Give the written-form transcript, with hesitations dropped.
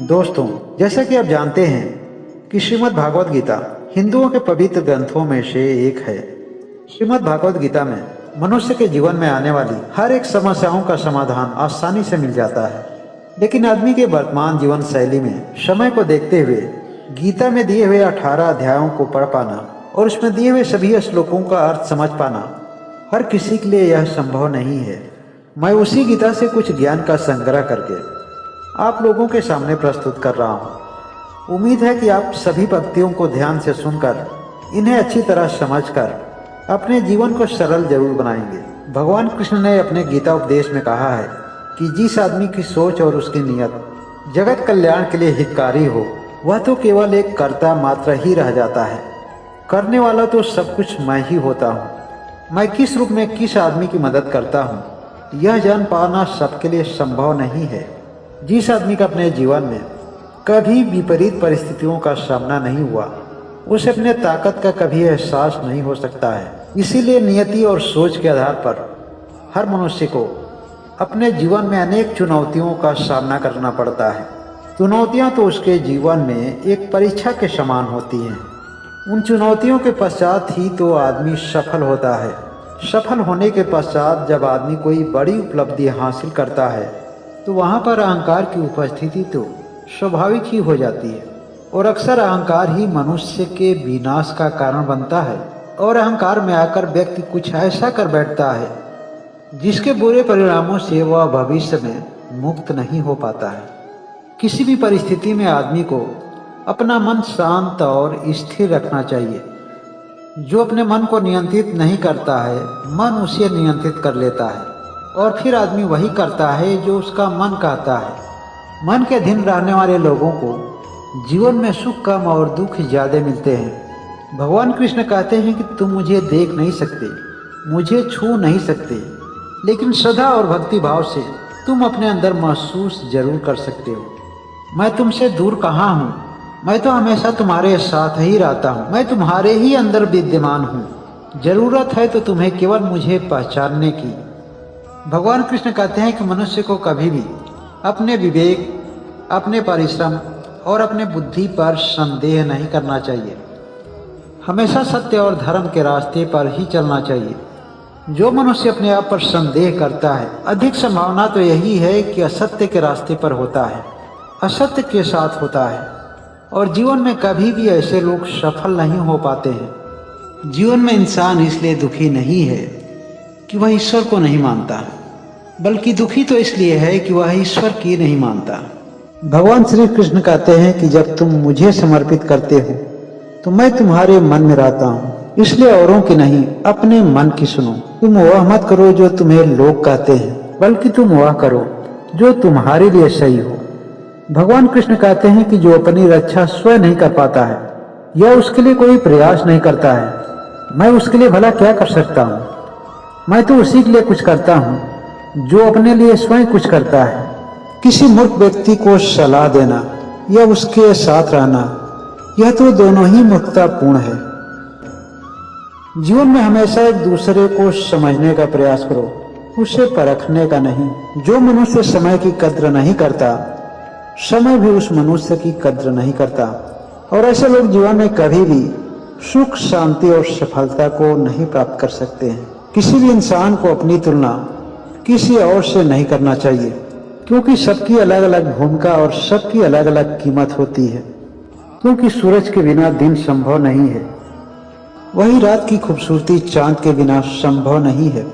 दोस्तों, जैसा कि आप जानते हैं कि श्रीमद् भागवत गीता हिंदुओं के पवित्र ग्रंथों में से एक है। श्रीमद् भागवत गीता में मनुष्य के जीवन में आने वाली हर एक समस्याओं का समाधान आसानी से मिल जाता है। लेकिन आदमी के वर्तमान जीवन शैली में समय को देखते हुए गीता में दिए हुए 18 अध्यायों को पढ़ पाना और उसमें दिए हुए सभी श्लोकों का अर्थ समझ पाना हर किसी के लिए यह संभव नहीं है। मैं उसी गीता से कुछ ज्ञान का संग्रह करके आप लोगों के सामने प्रस्तुत कर रहा हूँ। उम्मीद है कि आप सभी पंक्तियों को ध्यान से सुनकर इन्हें अच्छी तरह समझकर अपने जीवन को सरल जरूर बनाएंगे। भगवान कृष्ण ने अपने गीता उपदेश में कहा है कि जिस आदमी की सोच और उसकी नीयत जगत कल्याण के लिए हितकारी हो, वह तो केवल एक कर्ता मात्र ही रह जाता है। करने वाला तो सब कुछ मैं ही होता हूँ। मैं किस रूप में किस आदमी की मदद करता हूँ, यह जान पाना सबके लिए संभव नहीं है। जिस आदमी का अपने जीवन में कभी विपरीत परिस्थितियों का सामना नहीं हुआ, उसे अपने ताकत का कभी एहसास नहीं हो सकता है। इसीलिए नियति और सोच के आधार पर हर मनुष्य को अपने जीवन में अनेक चुनौतियों का सामना करना पड़ता है। चुनौतियां तो उसके जीवन में एक परीक्षा के समान होती हैं। उन चुनौतियों के पश्चात ही तो आदमी सफल होता है। सफल होने के पश्चात जब आदमी कोई बड़ी उपलब्धि हासिल करता है तो वहाँ पर अहंकार की उपस्थिति तो स्वाभाविक ही हो जाती है। और अक्सर अहंकार ही मनुष्य के विनाश का कारण बनता है। और अहंकार में आकर व्यक्ति कुछ ऐसा कर बैठता है जिसके बुरे परिणामों से वह भविष्य में मुक्त नहीं हो पाता है। किसी भी परिस्थिति में आदमी को अपना मन शांत और स्थिर रखना चाहिए। जो अपने मन को नियंत्रित नहीं करता है, मन उसे नियंत्रित कर लेता है और फिर आदमी वही करता है जो उसका मन कहता है। मन के अधीन रहने वाले लोगों को जीवन में सुख कम और दुख ज़्यादा मिलते हैं। भगवान कृष्ण कहते हैं कि तुम मुझे देख नहीं सकते, मुझे छू नहीं सकते, लेकिन श्रद्धा और भक्ति भाव से तुम अपने अंदर महसूस जरूर कर सकते हो। मैं तुमसे दूर कहाँ हूँ, मैं तो हमेशा तुम्हारे साथ ही रहता हूँ। मैं तुम्हारे ही अंदर विद्यमान हूँ। जरूरत है तो तुम्हें केवल मुझे पहचानने की। भगवान कृष्ण कहते हैं कि मनुष्य को कभी भी अपने विवेक, अपने परिश्रम और अपने बुद्धि पर संदेह नहीं करना चाहिए। हमेशा सत्य और धर्म के रास्ते पर ही चलना चाहिए। जो मनुष्य अपने आप पर संदेह करता है, अधिक संभावना तो यही है कि असत्य के रास्ते पर होता है, असत्य के साथ होता है। और जीवन में कभी भी ऐसे लोग सफल नहीं हो पाते हैं। जीवन में इंसान इसलिए दुखी नहीं है कि वह ईश्वर को नहीं मानता, बल्कि दुखी तो इसलिए है कि वह ईश्वर की नहीं मानता। भगवान श्री कृष्ण कहते हैं कि जब तुम मुझे समर्पित करते हो तो मैं तुम्हारे मन में रहता हूँ। इसलिए औरों की नहीं, अपने मन की सुनो। तुम वह मत करो जो तुम्हें लोग कहते हैं, बल्कि तुम वह करो जो तुम्हारे लिए सही हो। भगवान कृष्ण कहते हैं कि जो अपनी रक्षा स्वयं नहीं कर पाता है या उसके लिए कोई प्रयास नहीं करता है, मैं उसके लिए भला क्या कर सकता हूँ। मैं तो उसी के लिए कुछ करता हूँ जो अपने लिए स्वयं कुछ करता है। किसी मूर्ख व्यक्ति को सलाह देना या उसके साथ रहना, यह तो दोनों ही मूर्खतापूर्ण है। जीवन में हमेशा एक दूसरे को समझने का प्रयास करो, उसे परखने का नहीं। जो मनुष्य समय की कद्र नहीं करता, समय भी उस मनुष्य की कद्र नहीं करता। और ऐसे लोग जीवन में कभी भी सुख, शांति और सफलता को नहीं प्राप्त कर सकते हैं। किसी भी इंसान को अपनी तुलना किसी और से नहीं करना चाहिए, क्योंकि सबकी अलग अलग भूमिका और सबकी अलग अलग कीमत होती है। क्योंकि सूरज के बिना दिन संभव नहीं है, वही रात की खूबसूरती चांद के बिना संभव नहीं है।